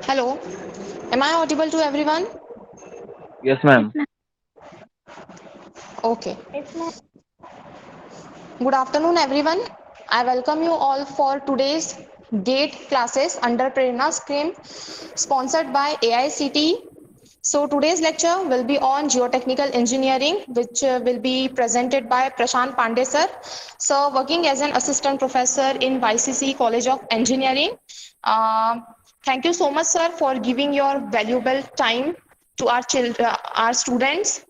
Hello, am I audible to everyone? Yes, ma'am. Okay. Good afternoon, everyone. I welcome you all for today's GATE classes under Prerna Stream, sponsored by AICTE. So today's lecture will be on geotechnical engineering, which will be presented by Prashant Pandey sir. So working as an assistant professor in YCC College of Engineering. Uh, Thank you so much, sir, for giving your valuable time to our children, our students.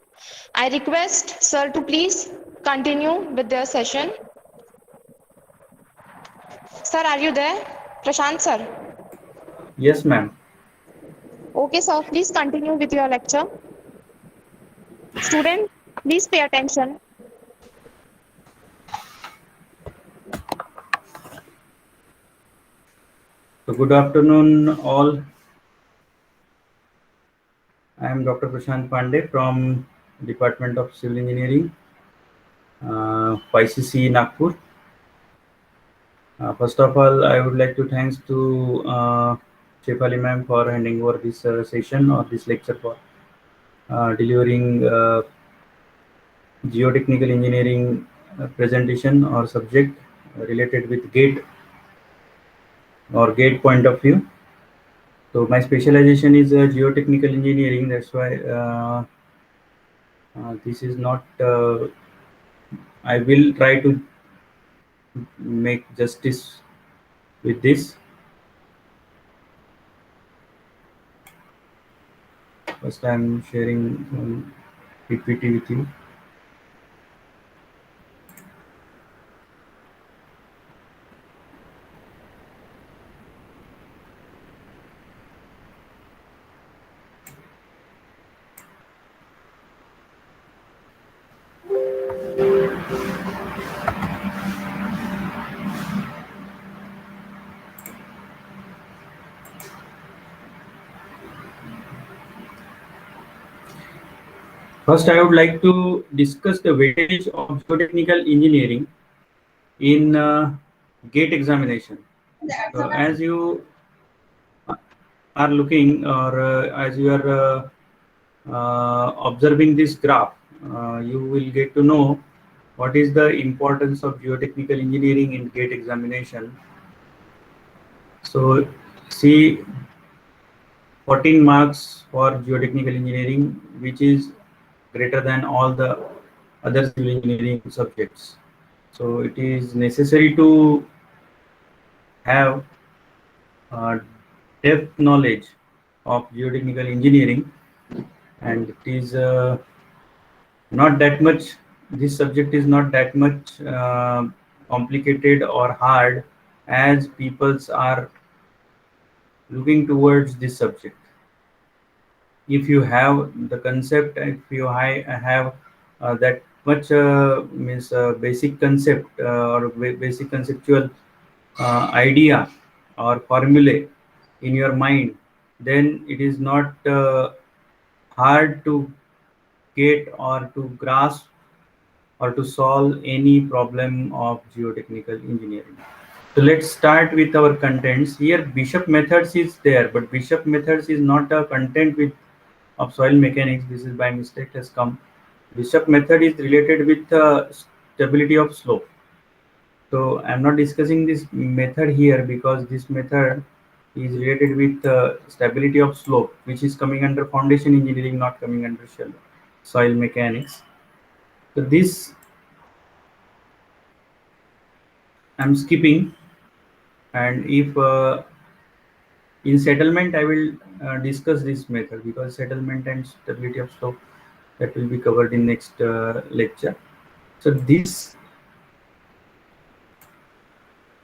I request sir to please continue with their session. Sir, are you there? Prashant sir. Yes, ma'am. Okay, sir, please continue with your lecture. Students, please pay attention. So good afternoon, all. I am Dr. Prashant Pandey from Department of Civil Engineering, YCC Nagpur. First of all, I would like to thanks to Shefali ma'am for handing over this session or this lecture for delivering geotechnical engineering presentation or subject related with gate or gate point of view. So my specialization is geotechnical engineering. That's why this is not. I will try to make justice with this. First, I'm sharing some PPT with you. First, I would like to discuss the weightage of geotechnical engineering in GATE examination. So, as you are looking or as you are observing this graph, you will get to know what is the importance of geotechnical engineering in GATE examination. So, see 14 marks for geotechnical engineering, which is greater than all the other civil engineering subjects. So it is necessary to have depth knowledge of geotechnical engineering, and it is not that much. This subject is not that much complicated or hard as peoples are looking towards this subject. If you have the concept, if you have that much means basic concept or basic conceptual idea or formulae in your mind, then it is not hard to get or to grasp or to solve any problem of geotechnical engineering. So let's start with our contents. Here Bishop methods is there, but Bishop methods is not a content with of soil mechanics. This is by mistake has come. Bishop method is related with stability of slope. So I'm not discussing this method here because this method is related with stability of slope, which is coming under foundation engineering, not coming under soil mechanics. So this I'm skipping, and if in settlement I will discuss this method because settlement and stability of slope that will be covered in next lecture. So this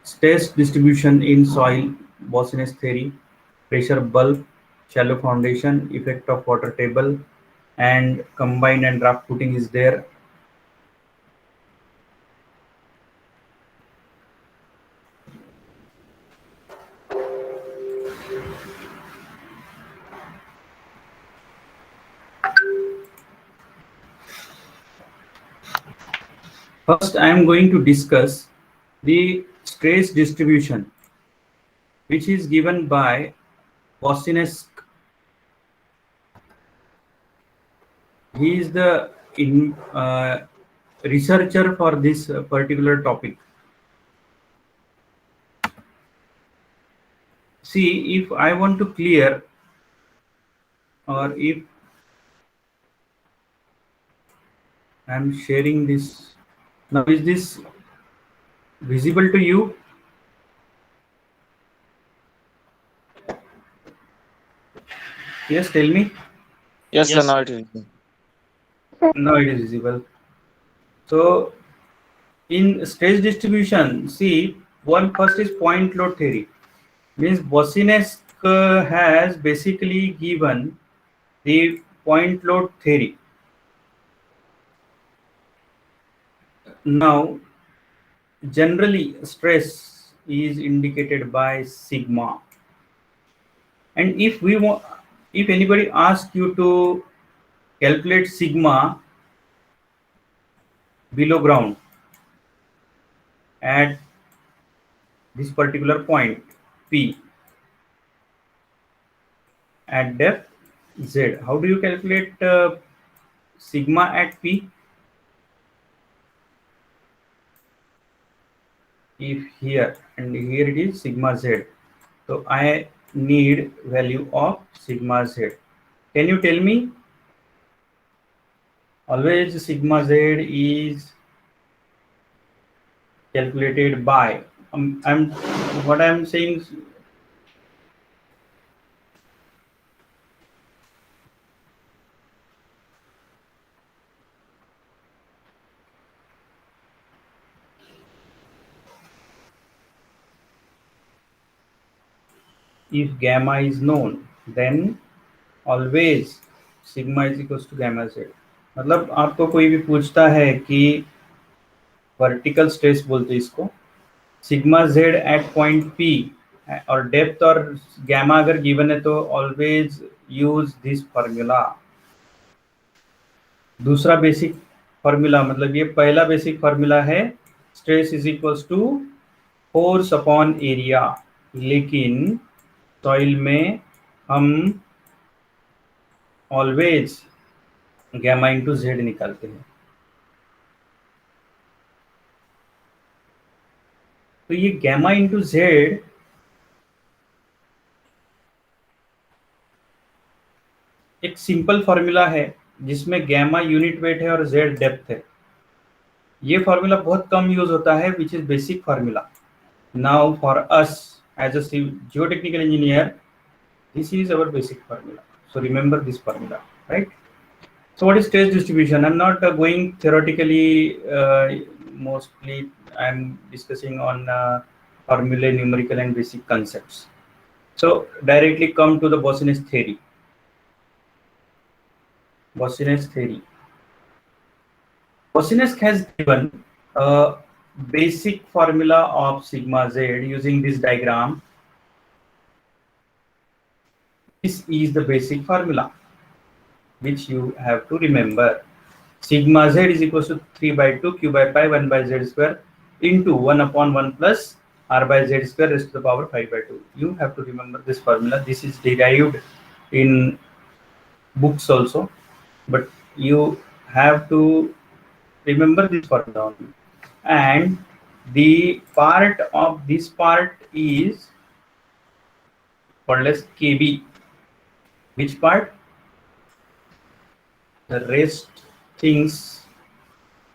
stress distribution in soil, Bossinus theory, pressure bulk, shallow foundation, effect of water table, and combine and draft footing is there. First, I am going to discuss the stress distribution, which is given by Bosinesk. He is the researcher for this particular topic. See, if I want to clear, or if I'm sharing this now, is this visible to you? Yes, tell me. Yes, sir. Now it is. Now it is visible. So in stage distribution, see, one first is point load theory. Means Bosinesk has basically given the point load theory. Now, generally stress is indicated by sigma, and if we want, if anybody asks you to calculate sigma below ground at this particular point P at depth Z, how do you calculate sigma at P? If here and here it is sigma Z, so I need value of sigma Z. Can you tell me? Always sigma Z is calculated by what I'm saying. If gamma is known, then always sigma is equals to gamma Z. मतलब आपको कोई भी पूछता है कि vertical stress बोलते इसको, sigma z at point p और डेप्थ और गैमा अगर गिवन है तो ऑलवेज यूज दिस फॉर्मूला. दूसरा बेसिक फॉर्मूला, मतलब ये पहला बेसिक फॉर्मूला है, stress is equals to force upon area, लेकिन सॉइल में हम ऑलवेज गैमा इंटू जेड निकालते हैं. तो ये गैमा इंटू जेड एक सिंपल फॉर्मूला है जिसमें गैमा यूनिट वेट है और जेड डेप्थ है. ये फॉर्मूला बहुत कम यूज होता है, which is basic formula. Now for us as a geotechnical engineer, this is our basic formula, so remember this formula, right? So what is stage distribution? I'm not going theoretically, mostly I'm discussing on formulae, numerical and basic concepts. So directly come to the Bosinesk theory. Bosinesk theory. Bosinesk has given a basic formula of sigma z using this diagram. This is the basic formula which you have to remember. Sigma z is equals to 3 by 2 q by pi 1 by z square into 1 upon 1 plus r by z square raised to the power 5 by 2. You have to remember this formula. This is derived in books also, but you have to remember this formula only. And the part of this part is called as kb. Which part? The rest things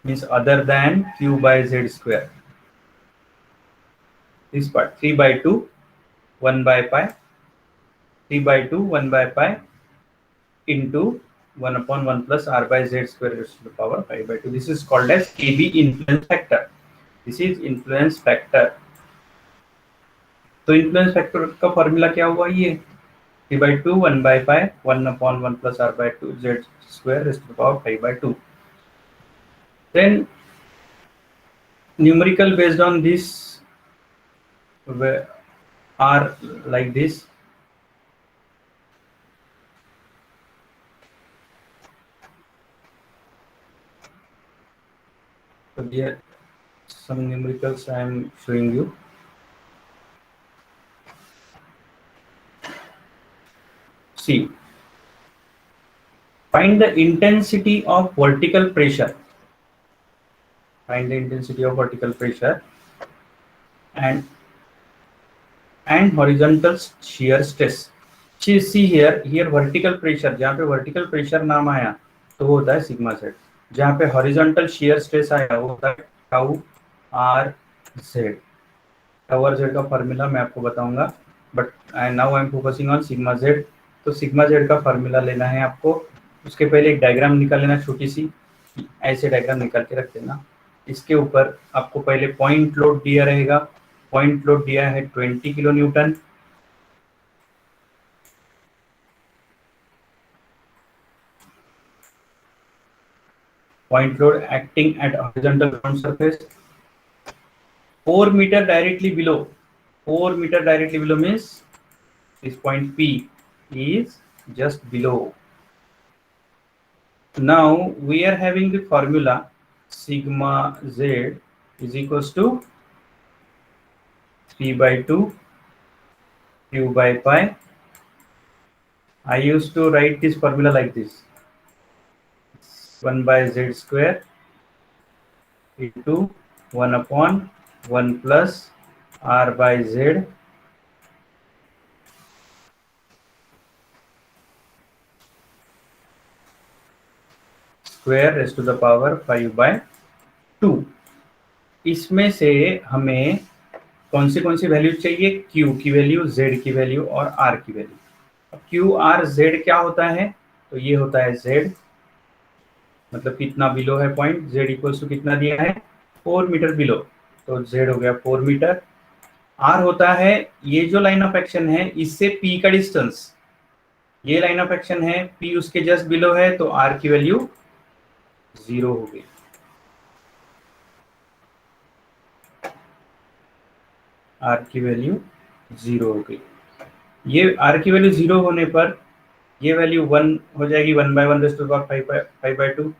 means other than q by z square. This part 3 by 2 1 by pi, 3 by 2 1 by pi into 1 upon 1 plus r by z square raised to the power 5 by 2. This is called as kb influence factor. This is influence factor. तो influence factor का formula क्या हुआ? ये 3 by 2 1 by pi 1 upon 1 plus r by 2 z square raised to the power 5 by 2. Then numerical based on this are like this. So here some numericals I am showing you. C find the intensity of vertical pressure, find the intensity of vertical pressure and horizontal shear stress. See here vertical pressure, जहाँ पे vertical pressure नाम आया तो वो होता है sigma z, जहाँ पे horizontal shear stress आया वो होता है tau r Z. Tau r Z का फॉर्मूला मैं आपको बताऊंगा, but now I am focusing on sigma Z. तो सिग्मा जेड का फॉर्मूला लेना है आपको, उसके पहले एक डायग्राम निकाल लेना, छोटी सी ऐसे डायग्राम निकाल के रख देना। इसके ऊपर आपको पहले पॉइंट लोड दिया रहेगा, पॉइंट लोड दिया है 20 kilo Newton. Point load acting at horizontal ground surface 4 meter directly below. 4 meter directly below means this point P is just below. Now we are having the formula sigma z is equals to 3 by 2 q by pi. I used to write this formula like this: 1 by z square into 1 upon 1 plus r by z square raise to the power 5 by 2। इसमें से हमें कौन सी value चाहिए? Q की value, Z की value और R की वैल्यू। अब Q R Z क्या होता है? तो ये होता है Z, मतलब कितना बिलो है पॉइंट, Z इक्वल्स टू कितना दिया है 4 मीटर बिलो, तो Z हो गया 4 मीटर। R होता है ये जो लाइन ऑफ एक्शन है इससे P का डिस्टेंस, ये लाइन ऑफ एक्शन है, P उसके जस्ट बिलो है, तो R की वैल्यू 0 हो गई। R की वैल्यू 0 हो गई। ये R की वैल्यू 0 होने पर ये वैल्यू 1 हो जाएगी, 1 by 1 raised to the power 5 by 2।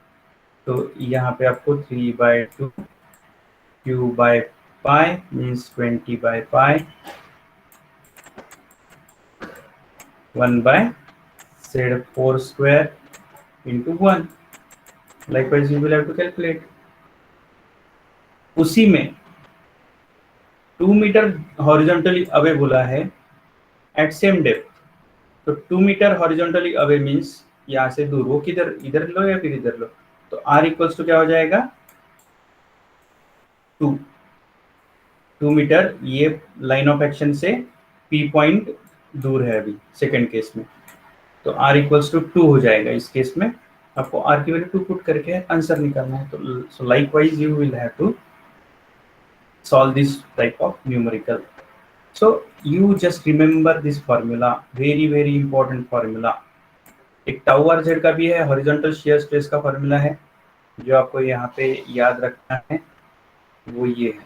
तो यहाँ पे आपको 3 by 2 q by pi means 20 by pi 1 by z4 square into 1। Likewise you will have to calculate। उसी में 2 मीटर हॉरिजॉन्टली अवे बोला है एट सेम डेप्थ, तो 2 मीटर हॉरिजॉन्टली अवे मींस यहाँ से दूर, वो किधर, इधर लो या फिर इधर लो, तो r इक्वल्स टू क्या हो जाएगा 2 मीटर। ये लाइन ऑफ एक्शन से P पॉइंट दूर है अभी सेकंड केस में, तो r इक्वल्स टू 2 हो जाएगा। इस केस में आपको r की वैल्यू 2 पुट करके आंसर निकालना है। तो so likewise you will have to solve this type of numerical। So you just remember this formula, very important formula। एक टाउ आर जेड का भी है, हॉरिजॉन्टल शियर स्ट्रेस का फॉर्मूला है, जो आपको यहाँ पे याद रखना है, वो ये है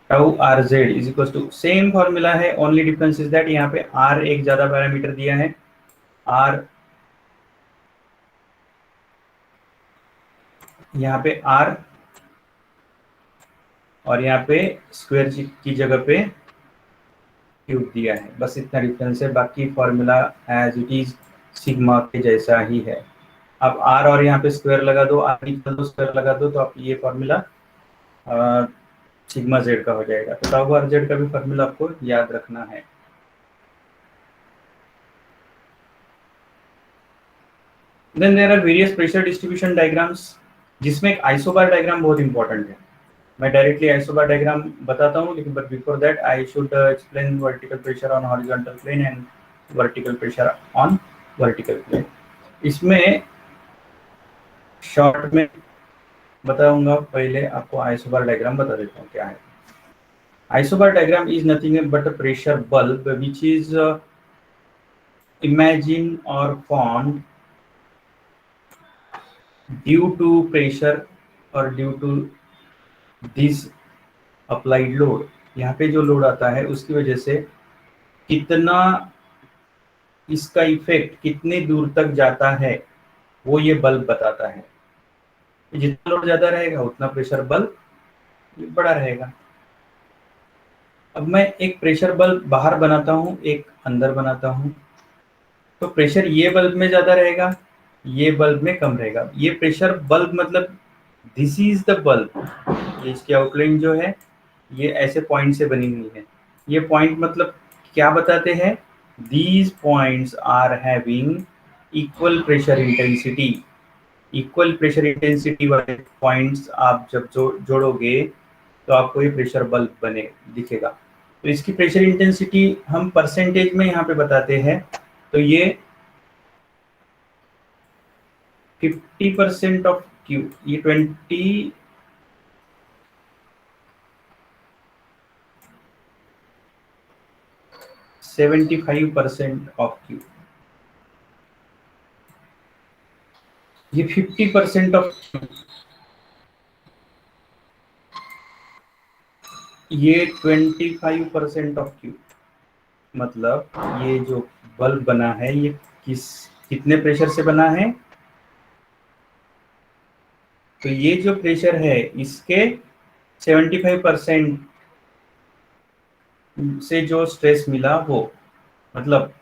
tau r z is equal to, same formula है, ओनली डिफरेंस इज दैट यहाँ पे आर एक ज्यादा पैरामीटर दिया है, आर यहाँ पे आर और यहाँ पे स्क्वायर की जगह पे क्यूब दिया है, बस इतना डिफरेंस है। बाकी formula as it is sigma के जैसा ही है। अब आर और यहाँ पे स्क्वायर लगा दो, आर निकाल दो, स्क्वायर लगा दो, तो आप ये फॉर्मूला सिग्मा जेड का हो जाएगा। तो टाउ आर जेड का भी फॉर्मूला आपको याद रखना है। Then there are various pressure distribution diagrams, जिसमें एक आइसोबार डायग्राम बहुत इंपॉर्टेंट है। मैं डायरेक्टली आइसोबार डायग्राम बताता हूँ, लेकिन but before that I should explain vertical pressure on horizontal plane and vertical pressure on vertical plane. इसमें शॉर्ट में बताऊंगा, पहले आपको आइसोबार डायग्राम बता देता हूँ क्या है। Isobar diagram is nothing but a pressure bulb which is imagine और फॉर्म्ड ड्यू टू प्रेशर और due to this applied load. यहाँ पे जो लोड आता है उसकी वजह से कितना इसका इफेक्ट कितने दूर तक जाता है वो ये बल्ब बताता है। जितना लोड ज्यादा रहेगा उतना प्रेशर बल्ब बड़ा रहेगा। अब मैं एक प्रेशर बल्ब बाहर बनाता हूँ, एक अंदर बनाता हूँ, तो प्रेशर ये बल्ब में ज्यादा रहेगा, ये बल्ब में कम रहेगा। ये प्रेशर बल्ब मतलब दिस इज द बल्ब, ये इसकी आउटलाइन जो है ये ऐसे पॉइंट से बनी हुई है। ये पॉइंट मतलब क्या बताते हैं, these points are having equal pressure intensity. Equal pressure intensity वाले पॉइंट्स आप जब जोड़ोगे तो आपको ये प्रेशर बल्ब बने दिखेगा। तो इसकी प्रेशर इंटेंसिटी हम परसेंटेज में यहाँ पे बताते हैं, तो ये 50% ऑफ क्यू, ये 75% ऑफ क्यू, ये 50% ऑफ, ये 25% ऑफ क्यू। मतलब ये जो बल्ब बना है ये कितने प्रेशर से बना है, तो ये जो प्रेशर है इसके 75% से जो स्ट्रेस मिला वो, मतलब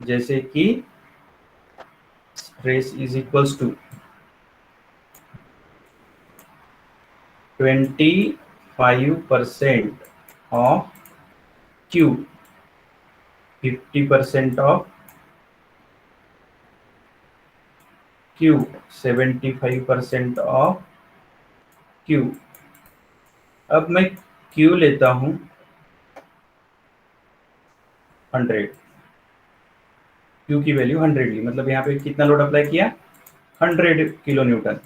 जैसे कि stress is equals to 25% of Q, 50% of Q, 75% of Q. अब मैं क्यू लेता हूं 100, क्यू की वैल्यू 100 ली, मतलब यहाँ पे कितना लोड अप्लाई किया, 100 किलो न्यूटन।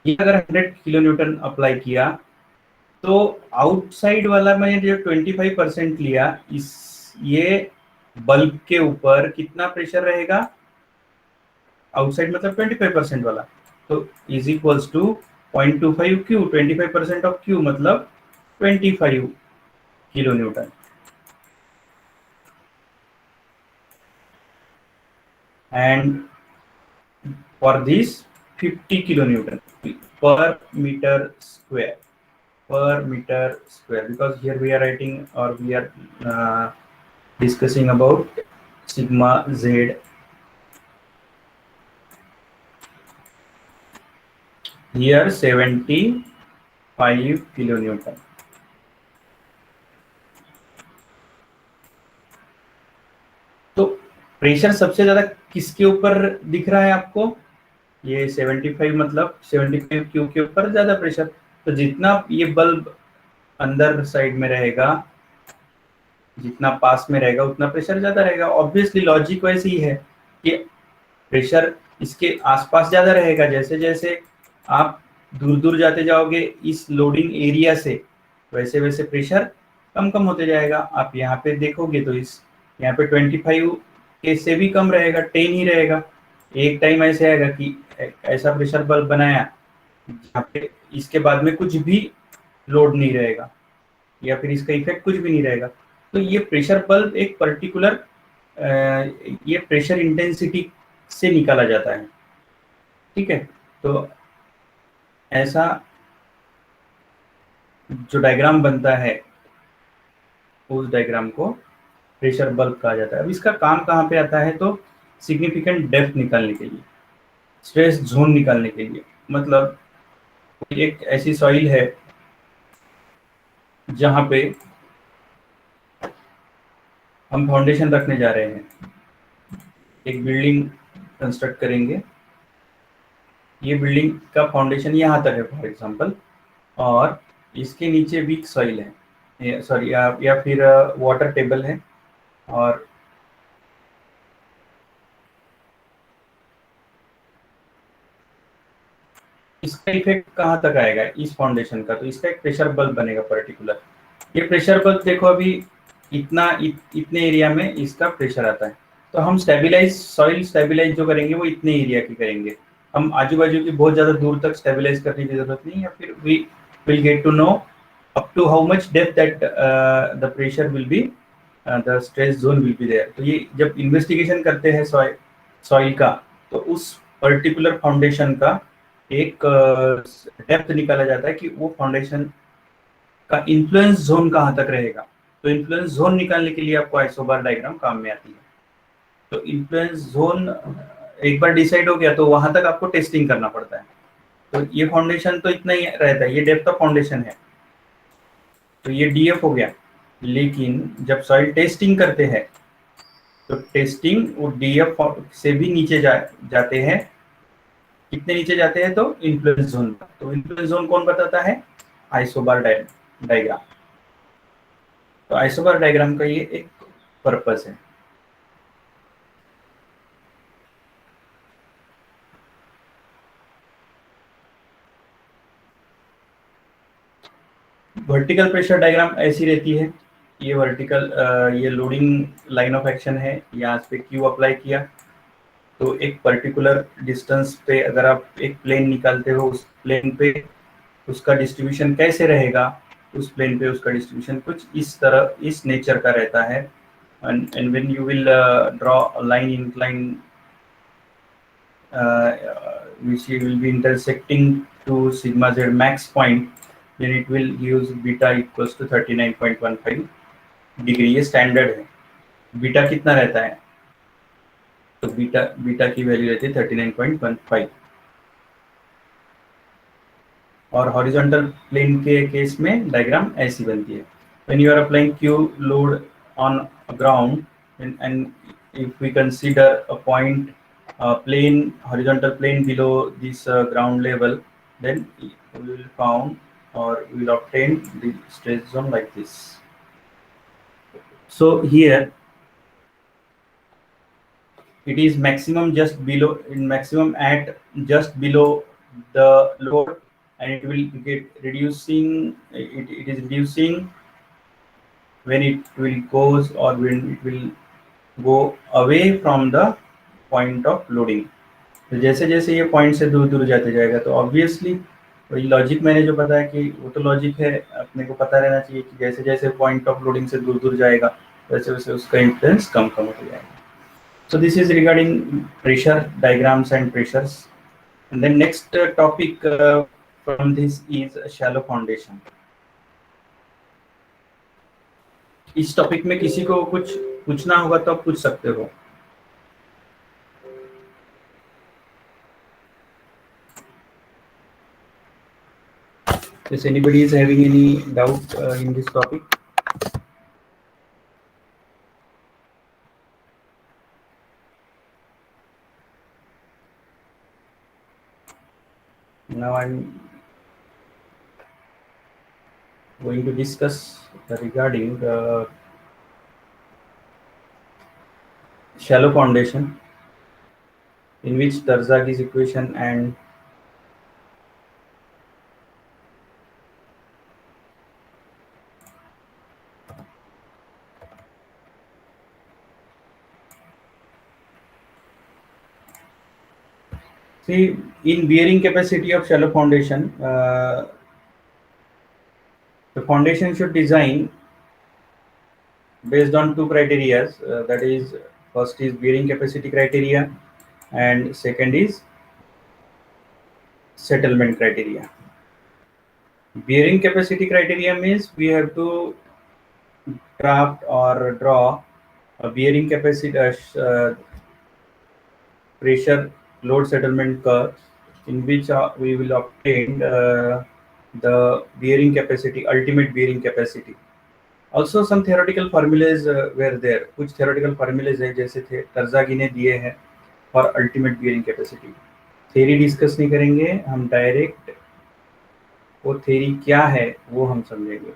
ये अगर 100 किलो न्यूटन अप्लाई किया तो आउटसाइड वाला मैंने जो 25% लिया, इस ये बल्ब के ऊपर कितना प्रेशर रहेगा, आउटसाइड मतलब 25% वाला, तो is equals to 0.25 Q, 25% of Q मतलब 25 kilo newton. And for this 50 kilo newton per meter square, because here we are writing or we are discussing about sigma z. Here 75 kilo Newton. तो pressure सबसे ज्यादा किसके ऊपर दिख रहा है आपको, ये 75 मतलब 75 क्यू के ऊपर ज्यादा प्रेशर। तो जितना ये बल्ब अंदर साइड में रहेगा, जितना पास में रहेगा उतना प्रेशर ज्यादा रहेगा। ऑब्वियसली लॉजिक वैसे ही है कि प्रेशर इसके आसपास ज्यादा रहेगा, जैसे जैसे आप दूर दूर जाते जाओगे इस लोडिंग एरिया से, वैसे वैसे प्रेशर कम कम होते जाएगा। आप यहाँ पे देखोगे तो इस यहाँ पे 25 के से भी कम रहेगा, 10 ही रहेगा। एक टाइम ऐसे आएगा कि ऐसा प्रेशर बल्ब बनाया जहाँ पे इसके बाद में कुछ भी लोड नहीं रहेगा या फिर इसका इफेक्ट कुछ भी नहीं रहेगा। तो ये प्रेशर बल्ब एक पर्टिकुलर ये प्रेशर इंटेंसिटी से निकाला जाता है, ठीक है। तो ऐसा जो डायग्राम बनता है उस डायग्राम को प्रेशर बल्ब कहा जाता है। अब इसका काम कहाँ पे आता है, तो सिग्निफिकेंट डेप्थ निकालने के लिए, स्ट्रेस जोन निकालने के लिए। मतलब एक ऐसी सॉइल है जहां पे हम फाउंडेशन रखने जा रहे हैं, एक बिल्डिंग कंस्ट्रक्ट करेंगे, ये बिल्डिंग का फाउंडेशन यहाँ तक है फॉर एग्जांपल, और इसके नीचे वीक सॉइल है, सॉरी या फिर वाटर टेबल है, और इसका इफेक्ट कहाँ तक आएगा इस फाउंडेशन का, तो इसका एक प्रेशर बल्ब बनेगा पर्टिकुलर। ये प्रेशर बल्ब देखो अभी इतने एरिया में इसका प्रेशर आता है। तो हम स्टेबलाइज सॉइल स्टेबलाइज जो करेंगे वो इतने एरिया की करेंगे, हम आजू बाजू की बहुत ज्यादा दूर तक स्टेबलाइज करने की जरूरत नहीं, या फिर we will get to know up to how much depth that the pressure will be, the stress zone will be there. तो ये जब इन्वेस्टिगेशन करते हैं सॉइल का, तो उस पर्टिकुलर फाउंडेशन का एक डेप्थ निकाला जाता है कि वो फाउंडेशन का इन्फ्लुएंस जोन कहाँ तक रहेगा। तो इन्फ्लुएंस जोन निकालने के लिए आपको आइसोबार डायग्राम काम में आती है। तो इन्फ्लुएंस जोन एक बार डिसाइड हो गया तो वहां तक आपको टेस्टिंग करना पड़ता है। तो ये फाउंडेशन तो इतना ही रहता है, ये डेप्थ ऑफ फाउंडेशन है, तो ये डीएफ हो गया। लेकिन जब सॉइल टेस्टिंग करते हैं तो टेस्टिंग वो डीएफ से भी नीचे जाते हैं। कितने नीचे जाते हैं? तो इन्फ्लुएंस जोन। तो इन्फ्लुएंस जोन कौन बताता है? Isobar diagram. तो आइसोबार डायग्राम का ये एक पर्पस है। वर्टिकल प्रेशर डायग्राम ऐसी रहती है। ये वर्टिकल ये लोडिंग लाइन ऑफ एक्शन है, यहाँ पे क्यू अप्लाई किया तो एक पर्टिकुलर डिस्टेंस पे अगर आप एक प्लेन निकालते हो, उस प्लेन पे उसका डिस्ट्रीब्यूशन कैसे रहेगा, उस प्लेन पे उसका डिस्ट्रीब्यूशन कुछ इस तरह, इस नेचर का रहता है। And when you will draw a line incline which will be intersecting to sigma z max point, then it will use beta equals to 39.15 degree. ये स्टैंडर्ड है। बीटा कितना रहता है? तो बीटा की वैल्यू रहती है 39.15। और हॉरिजॉन्टल प्लेन के केस में डायग्राम ऐसी बनती है। When you are applying Q load on ground and if we consider a point plane, horizontal plane below this ground level, then we will found or we will obtain the stress zone like this. So here it is maximum just below, in maximum at just below the load, and it will get reducing, it is reducing when it will goes or when it will go away from the point of loading. तो जैसे जैसे ये point से दूर दूर जाते जाएगा तो ऑब्वियसली वही लॉजिक मैंने जो बताया कि वो तो लॉजिक है, अपने को पता रहना चाहिए कि जैसे जैसे पॉइंट ऑफ लोडिंग से दूर दूर जाएगा वैसे वैसे उसका इन्फ्लुएंस कम होता जाएगा। So this is regarding pressure diagrams and pressures. And then next topic from this is shallow foundation. इस टॉपिक में किसी को कुछ पूछना होगा तो आप पूछ सकते हो। If anybody is having any doubt in this topic? Now I'm going to discuss regarding shallow foundation, in which Terzagh's equation and see in bearing capacity of shallow foundation, the foundation should design based on two criteria, that is first is bearing capacity criteria and second is settlement criteria. Bearing capacity criteria means we have to draft or draw a bearing capacity pressure load settlement curve in which we will obtain the bearing capacity, ultimate bearing capacity. Also some theoretical formulas were there, कुछ theoretical formulas है जैसे थे तरजागी ने दिए हैं for ultimate bearing capacity। theory discuss नहीं करेंगे हम, डायरेक्ट वो theory क्या है वो हम समझेंगे।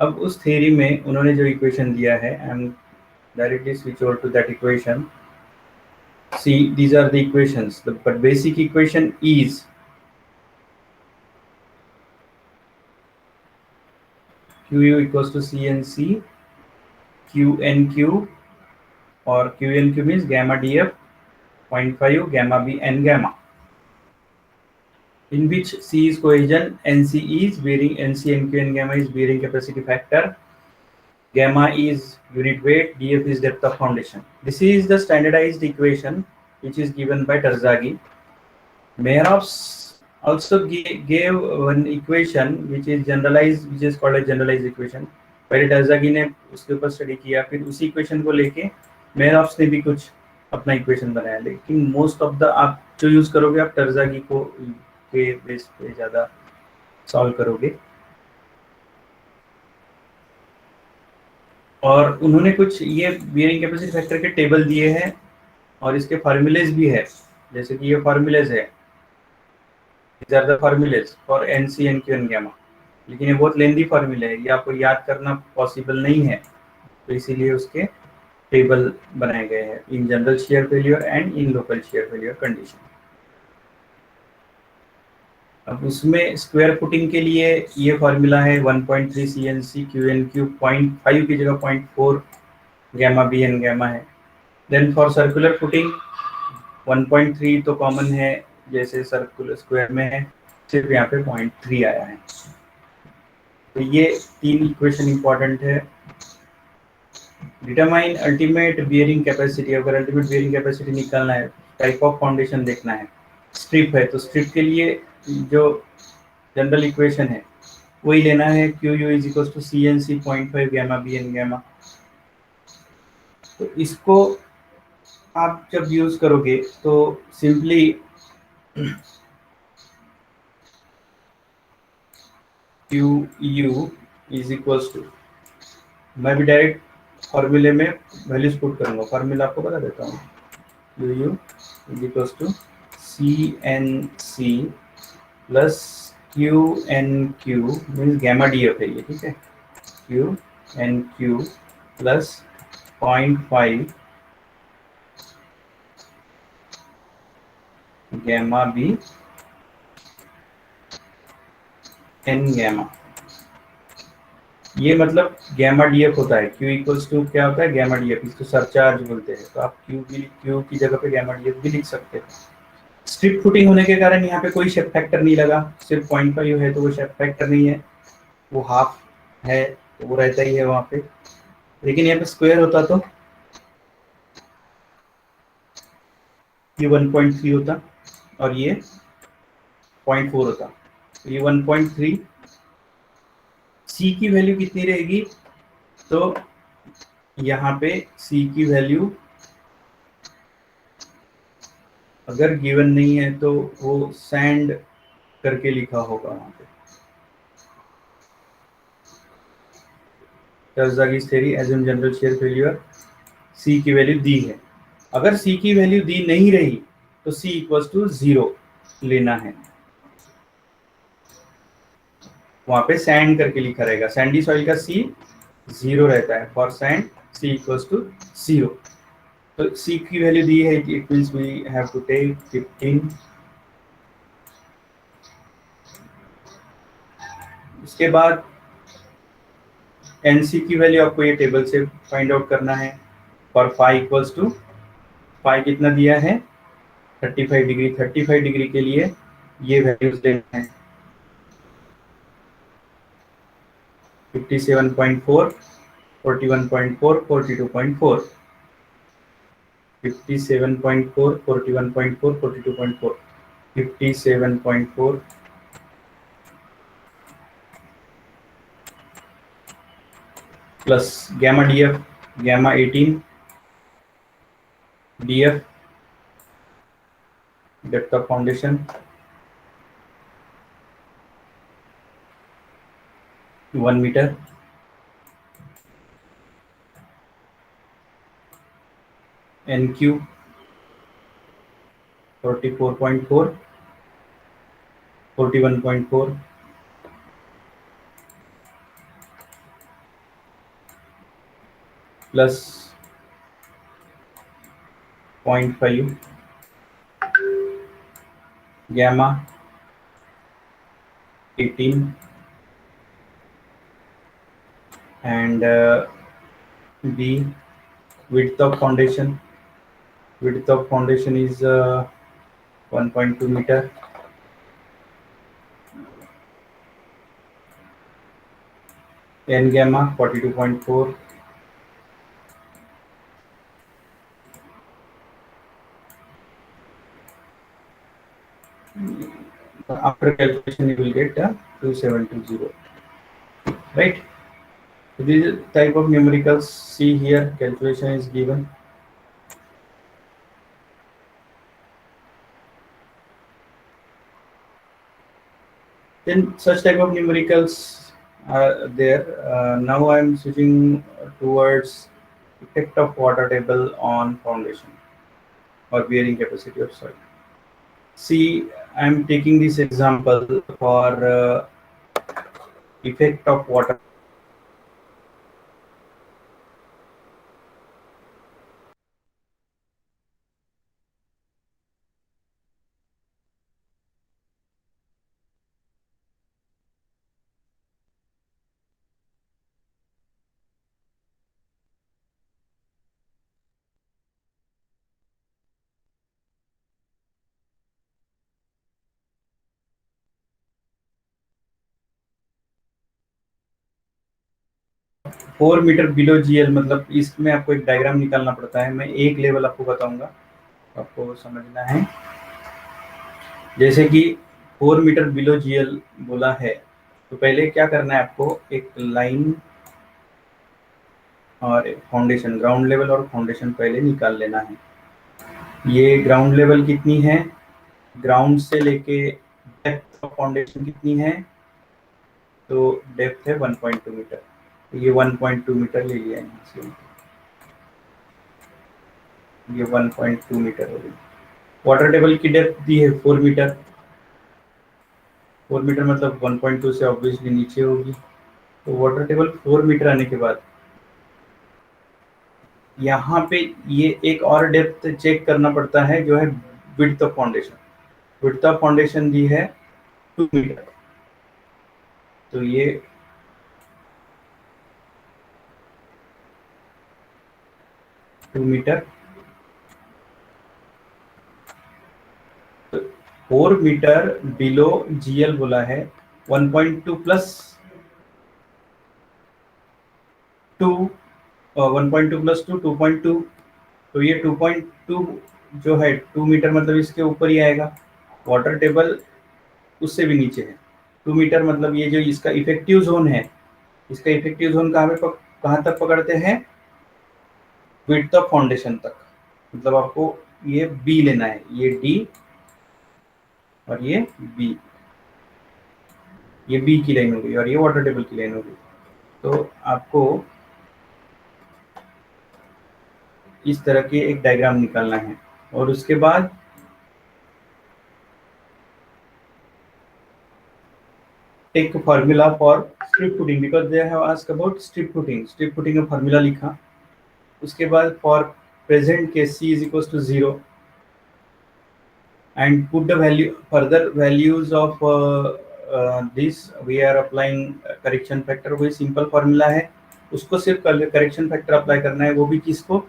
अब उस theory में उन्होंने जो equation दिया है, I am directly switch over to that equation। See, these are the equations, but basic equation is QU equals to CNC QNQ, or QNQ means gamma DF 0.5 gamma B N gamma, in which C is cohesion, NC is bearing, NC NQ and gamma is bearing capacity factor, gamma is unit weight, DF is depth of foundation. This is the standardized equation which is given by Terzaghi. Meyerhoff also gave one equation which is generalized, which is called a generalized equation. पहले टर्जागी ने उसके ऊपर study किया, फिर उसी equation को लेके मेयरॉफ्स ने भी कुछ अपना इक्वेशन बनाया, लेकिन मोस्ट ऑफ द आप जो यूज करोगे आप टर्जागी को के बेस पे ज़्यादा सॉल्व करोगे। और उन्होंने कुछ ये बियरिंग कैपेसिटी फैक्टर के टेबल दिए हैं और इसके फार्मूलेज भी है, जैसे कि ये फार्मूलेज है, these are the formulas for NC NQ and gamma, लेकिन ये बहुत लेंदी फार्मूले है, ये आपको याद करना पॉसिबल नहीं है, तो इसीलिए उसके टेबल बनाए गए हैं in general share failure and in local share failure condition. अब उसमें स्क्वायर फुटिंग के लिए ये फार्मूला है 1.3 CNC QNQ 0.5 की जगह 0.4 गैमा बी एन गैमा है। देन फॉर सर्कुलर फुटिंग 1.3 तो कॉमन है, जैसे सर्कुलर स्क्वायर में है, सिर्फ यहाँ पे 0.3 आया है। तो ये 3 इक्वेशन इंपॉर्टेंट है। डिटरमाइन अल्टीमेट बियरिंग कैपेसिटी, अगर अल्टीमेट बियरिंग कैपेसिटी निकालना है, टाइप ऑफ फाउंडेशन देखना है, स्ट्रिप है तो स्ट्रिप के लिए जो जनरल इक्वेशन है वही लेना है, QU is equal to CNC 0.5 gamma B N gamma. तो इसको आप जब यूज करोगे तो simply QU is equal to, मैं भी डायरेक्ट फॉर्मूले में वैल्यूज पुट करूंगा, फॉर्मूला आपको बता देता हूँ। QU is equal to CNC plus QNQ means gamma DF है ये, ठीक है, QNQ plus 0.5 gamma B N gamma. ये मतलब गैमा DF होता है, Q इक्वल्स टू क्या होता है, गैमा DF, इसको सरचार्ज बोलते हैं, तो आप Q की जगह पे गैमा DF भी लिख सकते हैं। स्ट्रिप फुटिंग होने के कारण यहाँ पे कोई शेप फैक्टर नहीं लगा, सिर्फ 0.5 है तो वो शेप फैक्टर नहीं है, वो हाफ है तो वो रहता ही है वहाँ पे। लेकिन यहाँ पे स्क्वायर होता तो ये 1.3 होता और ये 0.4 होता, तो ये 1.3। C की वैल्यू कितनी रहेगी, तो यहाँ पे C की वैल्यू अगर गिवन नहीं है तो वो सैंड करके लिखा होगा वहाँ पे। Terzaghi's theory assume general shear failure, C की वैल्यू दी है, अगर C की वैल्यू दी नहीं रही तो C इक्वल टू 0 लेना है, वहाँ पे सैंड करके लिखा रहेगा, सैंडी सॉइल का C 0 रहता है, for sand C equal to 0। तो C की वैल्यू दी है, it means we have to take 15। उसके बाद NC की वैल्यू आपको ये टेबल से फाइंड आउट करना है, for phi equals to, phi कितना दिया है 35 डिग्री, 35 डिग्री के लिए ये वैल्यूज लेना है 57.4, 41.4, 42.4, 57.4, 41.4, 42.4, 57.4 plus gamma DF, gamma 18 DF depth of foundation 1 metre, NQ 44.4, 41.4 plus 0.5 gamma 18 and B width of foundation is 1.2 meter, N gamma 42.4, after calculation you will get 2720, right? So this type of numericals, see here, calculation is given. Then such type of numericals are there. Now I am switching towards effect of water table on foundation or bearing capacity of soil. See, I am taking this example for effect of water. Four metre below GL, मतलब इसमें आपको एक diagram निकालना पड़ता है। मैं एक level आपको बताऊंगा, आपको समझना है। जैसे कि 4 मीटर बिलो जीएल बोला है, तो पहले क्या करना है आपको, एक लाइन और फाउंडेशन, ग्राउंड लेवल और फाउंडेशन पहले निकाल लेना है। ये ग्राउंड लेवल कितनी है, ग्राउंड से लेके डेप्थ ऑफ फाउंडेशन कितनी है, तो डेप्थ है 1.2 मीटर। ये 1.2 मीटर ले लिया यहाँ से, ये 1.2 मीटर हो गई। वाटर टेबल की डेप्थ दी है 4 मीटर, 4 मीटर मतलब 1.2 से ऑब्वियसली नीचे होगी। तो वाटर टेबल 4 मीटर आने के बाद यहाँ पे ये एक और डेप्थ चेक करना पड़ता है, जो है width of foundation. Width of foundation दी है 2 मीटर, तो ये 2 मीटर, 4 मीटर बिलो जीएल बोला है, 1.2 प्लस 2, 1.2 प्लस 2 2.2, तो ये 2.2 जो है 2 मीटर मतलब इसके ऊपर ही आएगा। वाटर टेबल उससे भी नीचे है 2 मीटर, मतलब ये जो इसका इफेक्टिव जोन है, इसका इफेक्टिव जोन कहाँ तक पकड़ते हैं, विड्थ ऑफ फाउंडेशन तक। मतलब आपको ये बी लेना है, ये डी और ये बी, ये बी की लाइन होगी और ये वाटर टेबल की लाइन होगी। तो आपको इस तरह के एक डायग्राम निकालना है, और उसके बाद take formula for strip footing, because they have asked about strip footing. Strip footing का फॉर्मूला लिखा, उसके बाद for present case c is equals to 0 and put the value, further values of this we are applying correction factor। वही simple formula है, उसको सिर्फ correction factor apply करना है, वो भी किसको,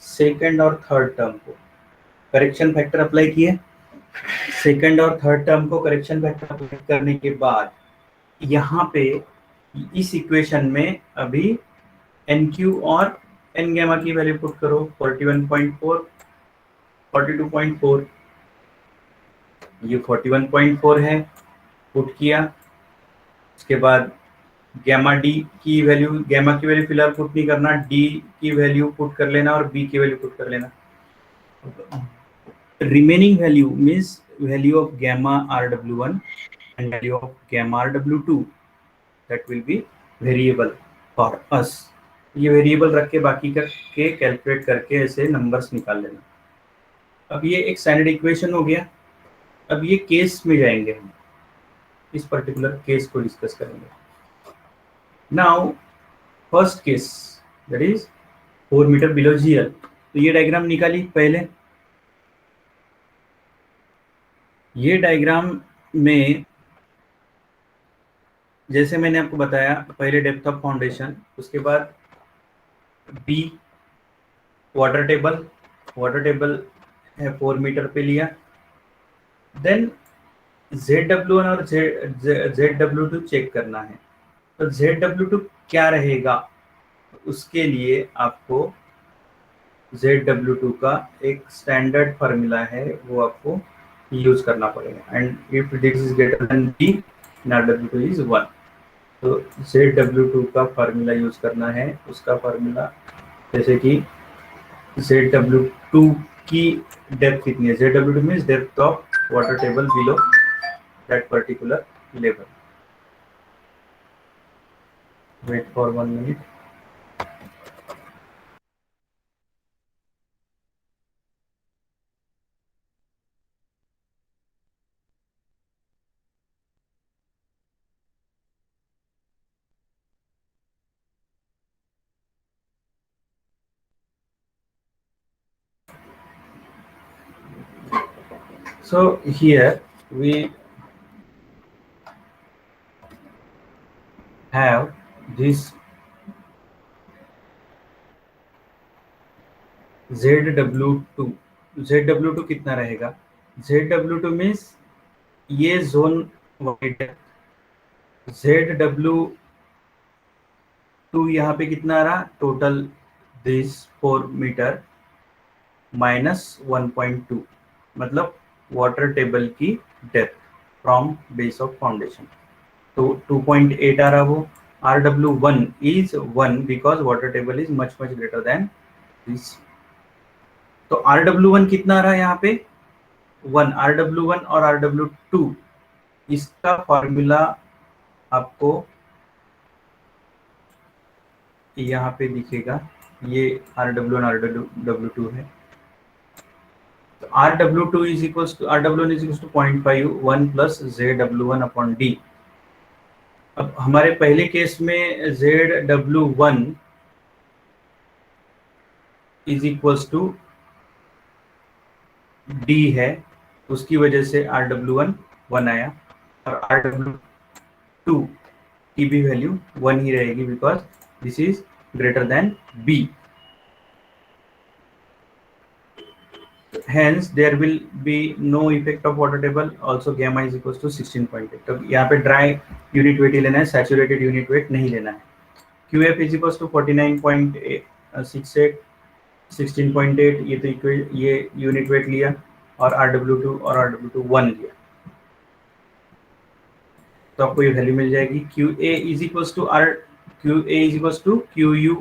सेकंड और थर्ड टर्म को। करेक्शन फैक्टर अप्लाई किए, सेकंड और थर्ड टर्म को करेक्शन फैक्टर अप्लाई करने के बाद यहाँ पे इस इक्वेशन में अभी एन क्यू और एन गैमा की वैल्यू पुट करो, 41.4, 42.4, ये 41.4 है, पुट किया। उसके बाद गैमा डी की वैल्यू, गैमा की वैल्यू फिलहाल पुट नहीं करना, डी की वैल्यू पुट कर लेना और बी की वैल्यू पुट कर लेना। Remaining value means value of gamma RW1 and value of gamma RW2 that will be variable for us। ये वेरिएबल रख के बाकी करके कैलकुलेट करके ऐसे नंबर्स निकाल लेना। अब ये एक स्टैंडर्ड इक्वेशन हो गया। अब ये केस में जाएंगे, हम इस पर्टिकुलर केस को डिस्कस करेंगे। Now first case that is 4 metre below GL. तो ये डायग्राम निकाली पहले, ये डायग्राम में जैसे मैंने आपको बताया, पहले डेप्थ ऑफ फाउंडेशन, उसके बाद B water table, water table है 4 मीटर पे लिया, देन ZW1 और ZW2 चेक करना है। तो ZW2 क्या रहेगा, उसके लिए आपको ZW2 का एक स्टैंडर्ड फार्मूला है, वो आपको यूज करना पड़ेगा। And if this is greater than B, RW2 is 1। तो ZW2 का फार्मूला यूज करना है, उसका फार्मूला जैसे कि ZW2 की डेप्थ कितनी है, ZW2 means depth of water table below that particular level. Wait for 1 minute. So here we have this ZW2। ZW2 कितना रहेगा, ZW2 मीन्स ये जोन वाइड है, ZW2 यहाँ पे कितना आ रहा, टोटल दिस 4 मीटर माइनस 1.2, मतलब वाटर टेबल की depth from base of foundation, तो 2.8 आ रहा वो। RW1 is 1 because water table is much greater than this। तो RW1 कितना आ रहा है यहाँ पे 1, RW1 और RW2 इसका फॉर्मूला आपको यहाँ पे दिखेगा, ये RW1 RW2 है। तो RW2 is equals to RW1 is equals to 0.5 1 plus ZW1 upon D। अब हमारे पहले केस में ZW1 is equals to D है, उसकी वजह से RW1 1 आया, और RW2 की भी वैल्यू 1 ही रहेगी because this is greater than B। Hence there will be no effect of water table, also gamma is equals to 16.8। तो यहाँ पे ड्राई यूनिट वेट ही लेना है, सैचुरेटेड यूनिट वेट नहीं लेना है। QF is equals to 49.68 16.8, ये तो ये यूनिट वेट लिया, और RW2 और RW2 1 लिया, तो आपको ये वैल्यू मिल जाएगी। QA is equals to QU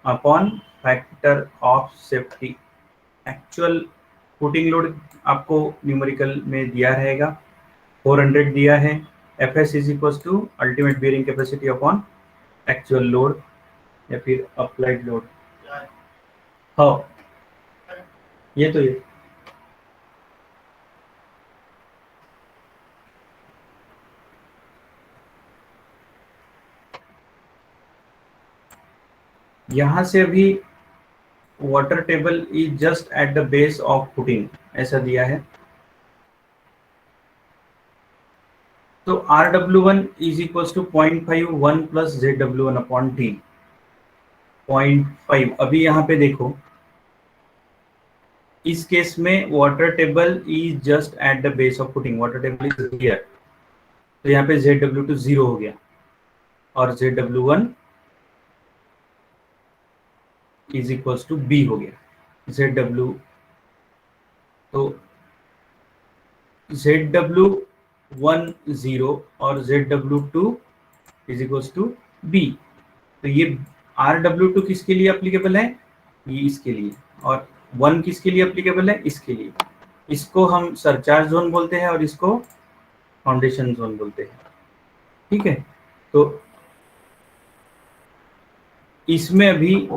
upon factor of safety. Actual footing load आपको न्यूमेरिकल में दिया रहेगा, 400 दिया है। FS is equals to ultimate bearing capacity upon actual load या फिर अप्लाइड लोड। हाँ, ये तो ये यहाँ से अभी water table is just at the base of footing ऐसा दिया है, तो RW1 is equals to 0.5 1 plus ZW1 upon D 0.5। अभी यहाँ पे देखो, इस केस में water table is just at the base of footing, water table is here, तो यहाँ पे ZW2 0 हो गया और ZW1 is equals to B हो गया। ZW तो ZW1 0 और ZW2 is equals to B। तो ये RW2 किसके लिए एप्लीकेबल है, ये इसके लिए, और 1 किसके लिए एप्लीकेबल है, इसके लिए। इसको हम सरचार्ज जोन बोलते हैं और इसको फाउंडेशन जोन बोलते हैं, ठीक है। तो इसमें अभी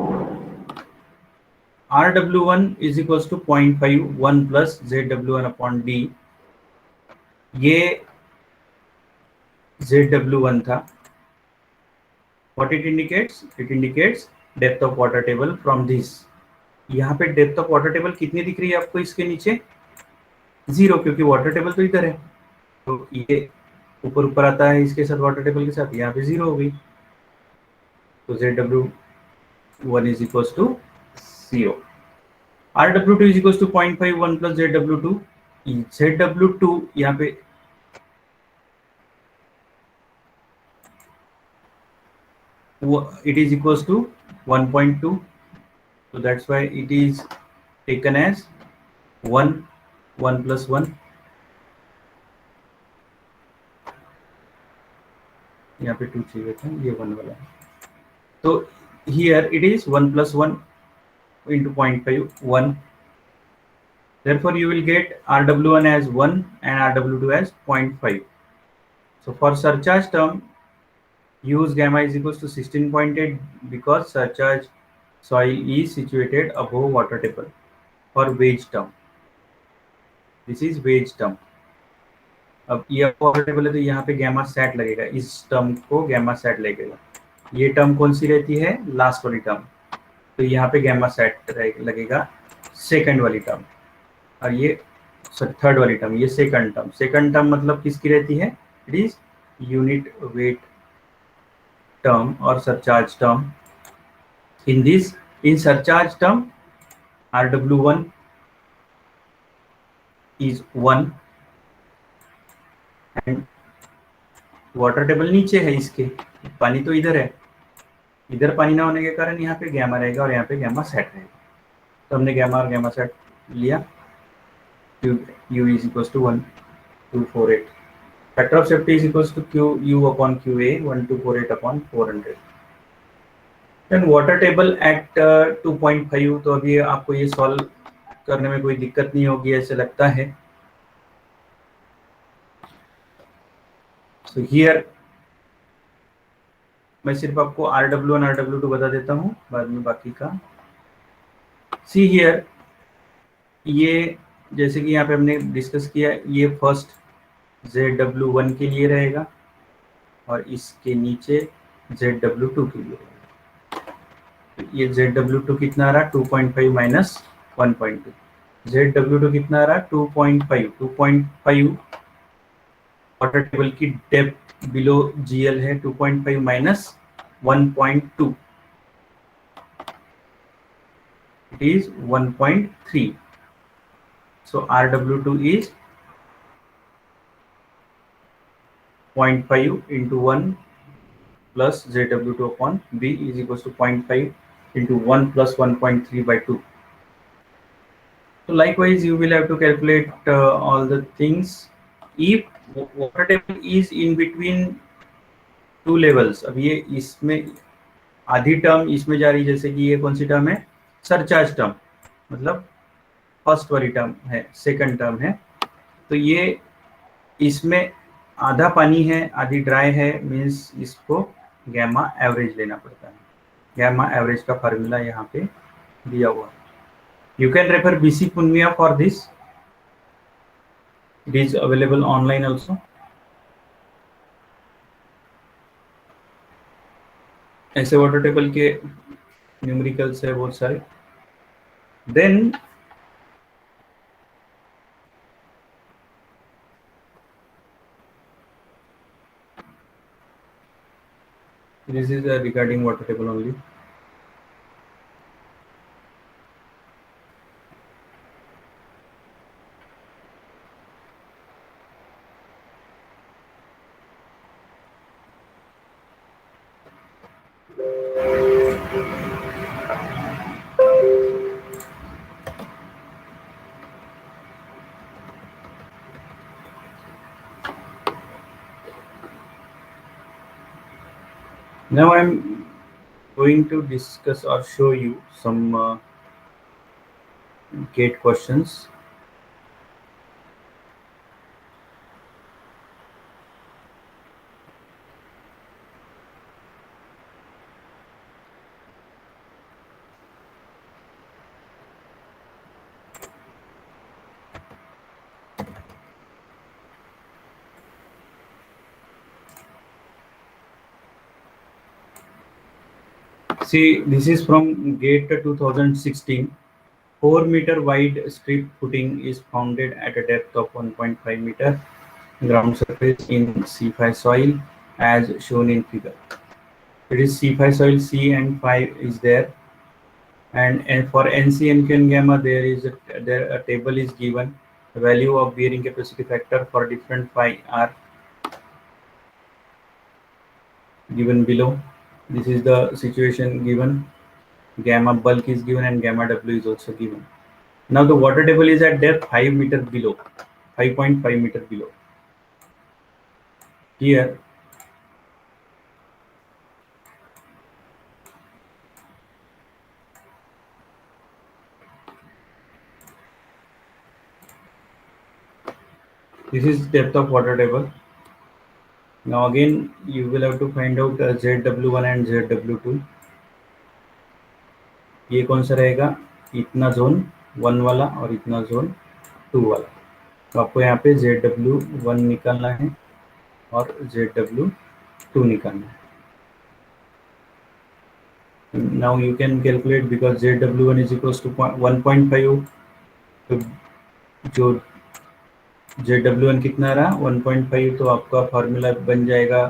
RW1 is equals to 0.5 1 plus ZW1 upon D, ये ZW1 था। What it indicates? It indicates depth of water table from this। यहाँ पे डेप्थ ऑफ वाटर टेबल कितनी दिख रही है आपको इसके नीचे, 0, क्योंकि वाटर टेबल तो इधर है, तो ये ऊपर ऊपर आता है इसके साथ, वाटर टेबल के साथ, यहाँ पे 0 हो गई, तो ZW1 is equals to 0। RW2 is equals to 0.5 1 plus ZW2। ZW2 यहाँ पे it is equals to 1.2, so that's why it is taken as 1 plus 1। यहाँ पे 2 चाहिए था, ये 1 वाला है। तो here it is 1 plus 1 into 0.5, 1. Therefore, you will get RW1 as 1 and RW2 as 0.5. So for surcharge term, use gamma is equals to 16.8 because surcharge soil is situated above water table. For wage term, this is wage term. अब ये water table है तो यहाँ पे gamma sat लगेगा, इस term को gamma sat लगेगा। ये टर्म कौन सी रहती है? लास्ट वाली टर्म, तो यहाँ पे गैमा सेट लगेगा सेकंड वाली टर्म, और ये थर्ड वाली टर्म, ये सेकंड टर्म। सेकंड टर्म मतलब किसकी रहती है? It is unit weight term और surcharge term. In surcharge term RW1 is 1 and water table नीचे है इसके, पानी तो इधर है, इधर पानी ना होने के कारण यहाँ पे गैमा रहेगा और यहाँ पे गैमा सेट रहेगा। तो हमने गैमा और गैमा सेट लिया। U is equals to 1248. Factor of safety is equals to QU upon QA 1248 upon 400. Then water table at 2.5, तो अभी आपको ये सॉल्व करने में कोई दिक्कत नहीं होगी ऐसे लगता है। So here मैं सिर्फ आपको RW1 RW2 बता देता हूँ, बाद में बाकी का। See here, ये जैसे कि यहाँ पे हमने डिस्कस किया, ये फर्स्ट ZW1 के लिए रहेगा और इसके नीचे ZW2 के लिए रहेगा। ये ZW2 कितना आ रहा? 2.5 माइनस 1.2। ZW2 कितना आ रहा? 2.5। 2.5 वाटर टेबल की डेप्थ बिलो GL है, 2.5 minus 1.2, it is 1.3. So RW2 is 0.5 into 1 plus ZW2 upon B is equals to 0.5 into 1 plus 1.3 by 2. So likewise, you will have to calculate all the things. If water table is in between two levels, अब ये इसमें आधी term इसमें जा रही, जैसे कि ये कौन सी टर्म है? सरचार्ज टर्म, मतलब फर्स्ट वाली टर्म है, सेकंड टर्म है। तो ये इसमें आधा पानी है, आधी ड्राई है, मीन्स इसको गैमा एवरेज लेना पड़ता है। गैमा एवरेज का फार्मूला यहाँ पे दिया हुआ है। You can refer BC Punmia for this, it is available online also. ऐसे वाटर टेबल के न्यूमेरिकल्स है बहुत सारे। Then this is regarding water table only. Now I'm going to discuss or show you some GATE questions. See, this is from GATE 2016. 4-meter wide strip footing is founded at a depth of 1.5 meter ground surface in C5 soil as shown in figure. It is C5 soil, C and 5 is there, and for NC, NQ and gamma there is a table is given. The value of bearing capacity factor for different phi are given below. This is the situation given. Gamma bulk is given and gamma W is also given. Now the water table is at depth 5 meter below, 5.5 meter below. Here This is depth of water table. Now again you will have to find out ZW1 and ZW2. ये कौन सा रहेगा, इतना zone 1 वाला और इतना zone 2 वाला। तो आपको यहाँ पे ZW1 निकालना है और ZW2 निकालना है। Now you can calculate because ZW1 is equals to 1.5, तो जो ZW1 कितना रहा 1.5, तो आपका फॉर्मूला बन जाएगा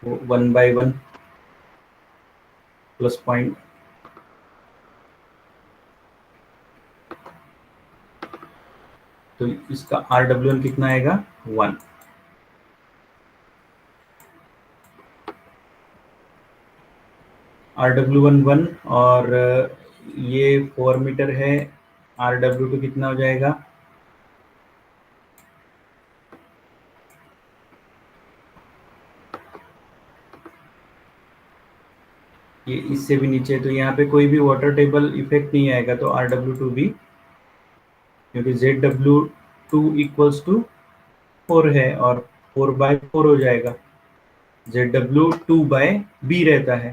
1/1 प्लस पॉइंट, तो इसका RW1 कितना आएगा 1। RW1 1 और ये 4 मीटर है, RW2 कितना हो जाएगा, ये इससे भी नीचे, तो यहाँ पे कोई भी वाटर टेबल इफेक्ट नहीं आएगा, तो RW2 भी, क्योंकि ZW2 इक्वल्स टू 4 है और 4/4 हो जाएगा। ZW2/B रहता है,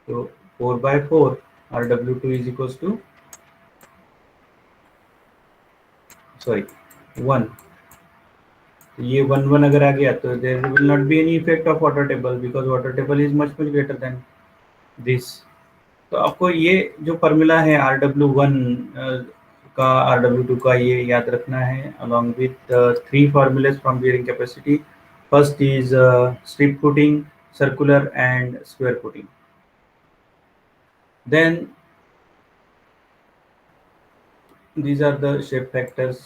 तो 4/4 RW2 इज इक्वल्स टू 1। ये 1 अगर आ गया तो there will not be any effect of water table because water table is much greater than this. तो आपको ये जो फॉर्मूला है RW1 का RW2 का ये याद रखना है along with 3 formulas from bearing capacity. First is strip footing, circular and square footing. Then these are the shape factors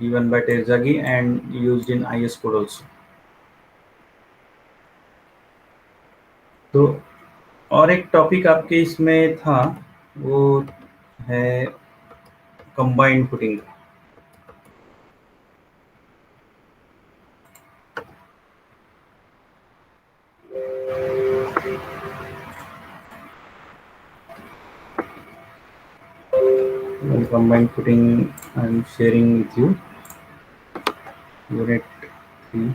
given by Terzaghi and used in IS code also. तो और एक topic आपके इसमें था वो है combined footing. Combined footing I am sharing with you unit 3.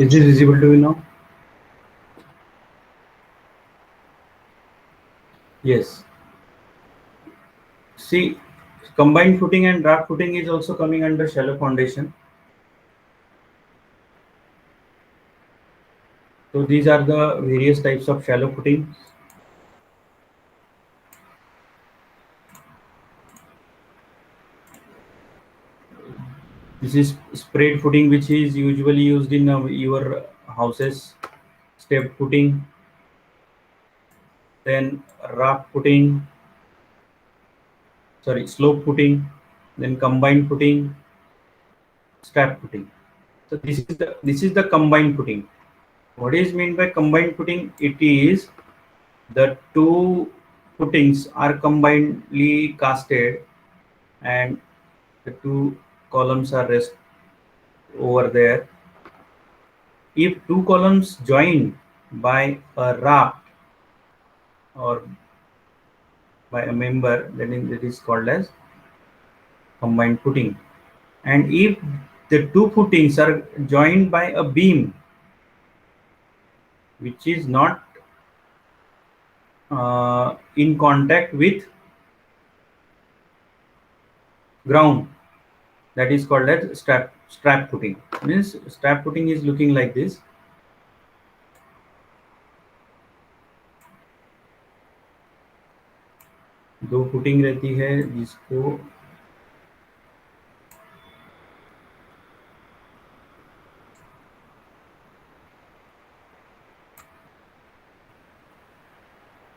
Is this visible to you now? Yes. See, combined footing and draft footing is also coming under shallow foundation. So these are the various types of shallow footing. This is spread footing, which is usually used in your houses. Step footing, then raft footing, slope footing, then combined footing, strap footing. So this is the combined footing. What is meant by combined footing? It is the two footings are combinedly casted and the two columns are rest over there. If two columns joined by a raft or by a member, then it is called as combined footing. And if the two footings are joined by a beam which is not in contact with ground, that is called as strap footing. Means strap footing is looking like this. दो footing रहती है जिसको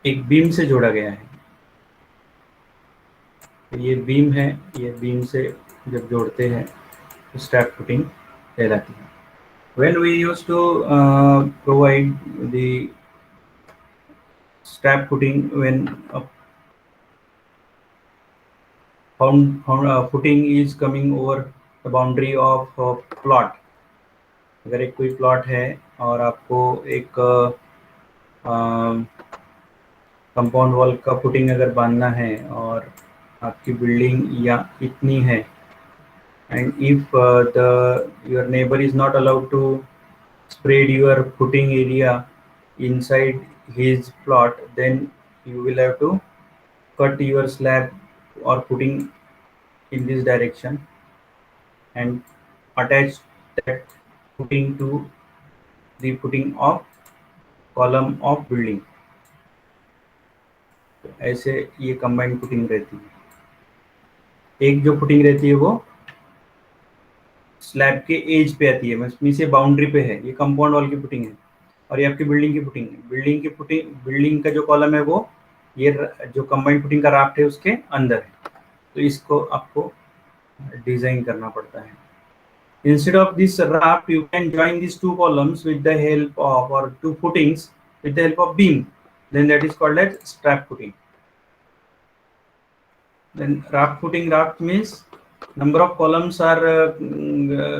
एक beam से जोड़ा गया है। ये बीम है, ये बीम से जब जोड़ते हैं स्ट्रैप फुटिंग कहलाती है. When we used to provide the strap footing, when footing is coming over the boundary of plot. अगर एक कोई प्लॉट है और आपको एक कंपाउंड वॉल का फुटिंग अगर बांधना है और आपकी बिल्डिंग या इतनी है, and if your neighbor is not allowed to spread your footing area inside his plot, then you will have to cut your slab or footing in this direction and attach that footing to the footing of column of building. ऐसे ये combined footing रहती है. एक जो footing रहती है वो slab के एज पे आती है, मींस ये बाउंड्री पे है, ये कंपाउंड वॉल की फुटिंग है, और ये आपकी बिल्डिंग की फुटिंग है. बिल्डिंग का जो कॉलम है वो ये जो कंबाइंड फुटिंग का राफ्ट है उसके अंदर है. तो इसको आपको डिजाइन करना पड़ता है. Instead of this raft, you can join these two columns with the help of, or two footings with the help of beam. Then that is called as strap footing. Then raft means number of columns are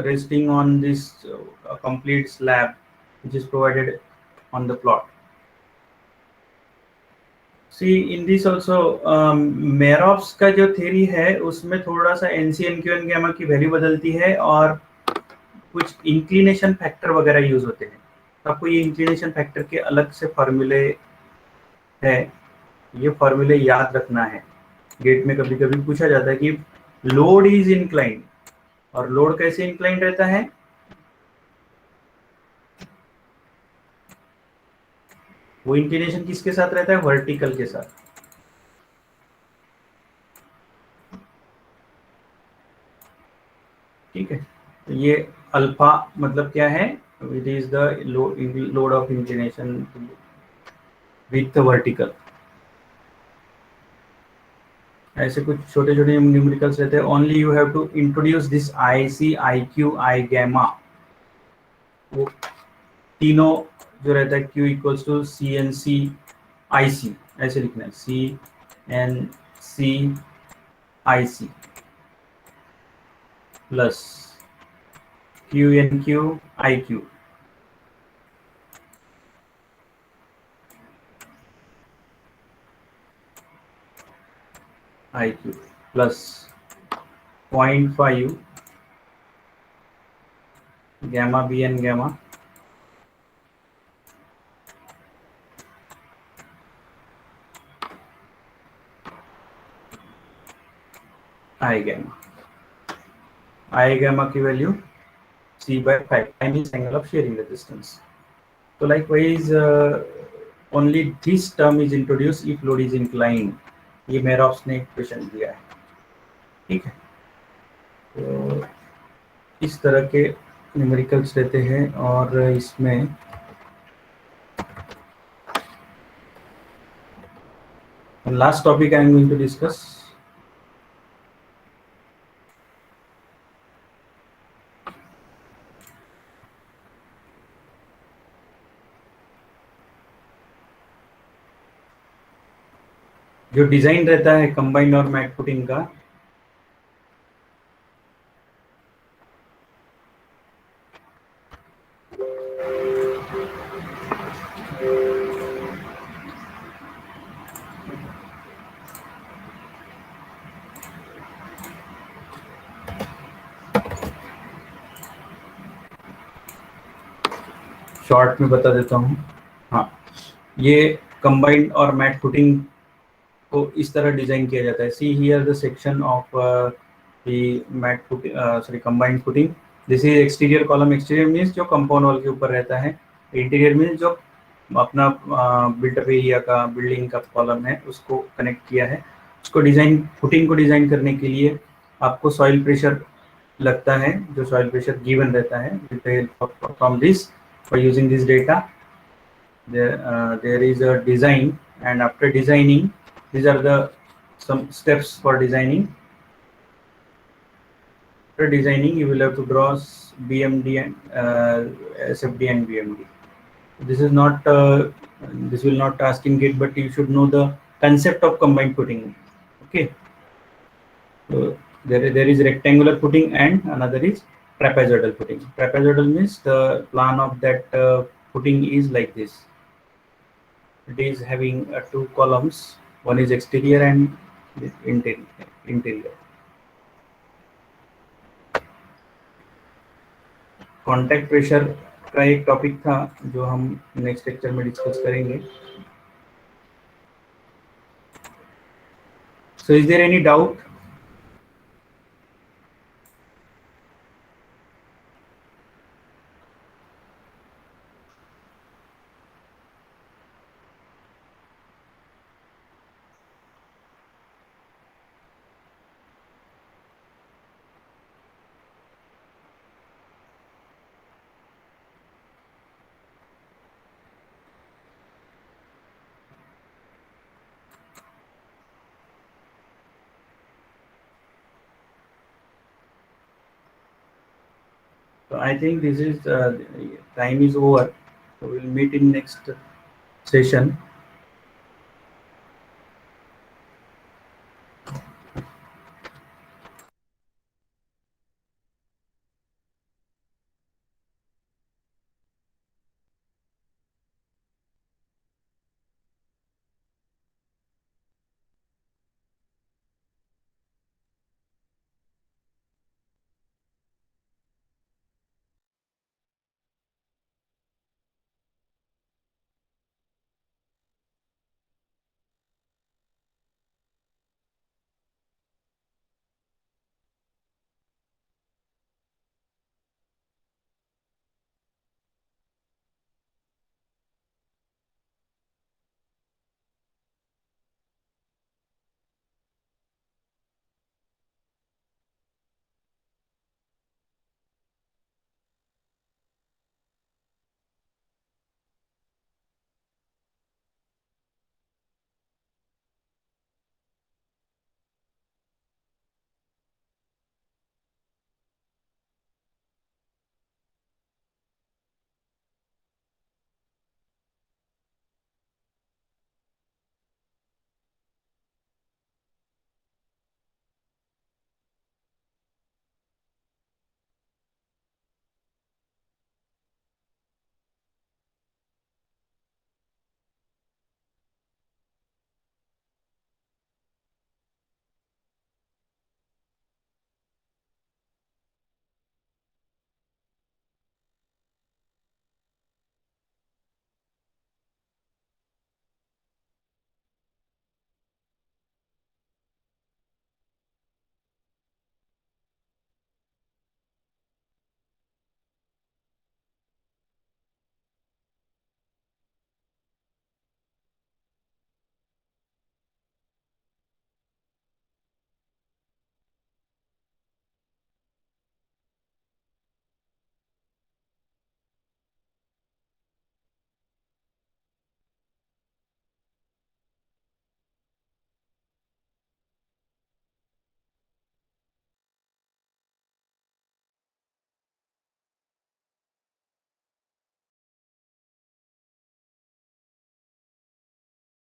resting on this complete slab which is provided on the plot. See, in this also Maroff's का जो theory है उसमें थोड़ा सा NC NQ gamma की value बदलती है और कुछ इंक्लिनेशन फैक्टर वगैरह यूज होते हैं. आपको ये इंक्लिनेशन फैक्टर के अलग से फॉर्मूले है, ये फॉर्मूले याद रखना है. गेट में कभी कभी पूछा जाता है कि लोड इज इंक्लाइंड, और लोड कैसे इंक्लाइंड रहता है? वो इंक्लिनेशन किसके साथ रहता है? वर्टिकल के साथ. ठीक है, तो ये अल्फा मतलब क्या है? It is the load of inclination with vertical. ऐसे कुछ छोटे छोटे न्यूमेरिकल्स रहते हैं. Only you have to introduce this IC, IQ, I gamma. वो तीनों जो रहता है Q equals to CNC IC, ऐसे लिखना है, CNC IC plus QNQ IQ. IQ plus 0.5 gamma BN gamma I gamma. I gamma की value C/5 time is angle of shearing resistance. So likewise only this term is introduced if load is inclined. ये मेरॉफ्स ने equation दिया है. ठीक है, तो इस तरह के न्यूमेरिकल्स रहते हैं. और इसमें last topic I am going to discuss जो डिजाइन रहता है कंबाइंड और मैट फुटिंग का. शॉर्ट में बता देता हूँ. हाँ, ये कंबाइंड और मैट फुटिंग को इस तरह डिजाइन किया जाता है. See here the section of the mat footing, sorry combined footing. This is exterior column. Exterior means जो कंपाउंड वॉल के ऊपर रहता है. इंटीरियर मीन्स जो अपना बिल्टअप एरिया का बिल्डिंग का कॉलम है उसको कनेक्ट किया है. उसको डिजाइन फुटिंग को डिजाइन करने के लिए आपको सॉइल प्रेशर लगता है, जो सॉइल प्रेशर गिवन रहता है. With the help from this, by using this data, there is a design, and after designing, these are the some steps for designing. after designing, you will have to draw BMD and SFD and BMD. This is not this will not ask in Git, but you should know the concept of combined footing. Okay. So there is rectangular footing and another is trapezoidal footing. Trapezoidal means the plan of that footing is like this. It is having two columns. One is exterior and interior. Contact pressure का एक topic था जो हम next lecture में discuss करेंगे. So is there any doubt? So I think this is time is over. So we'll meet in next session.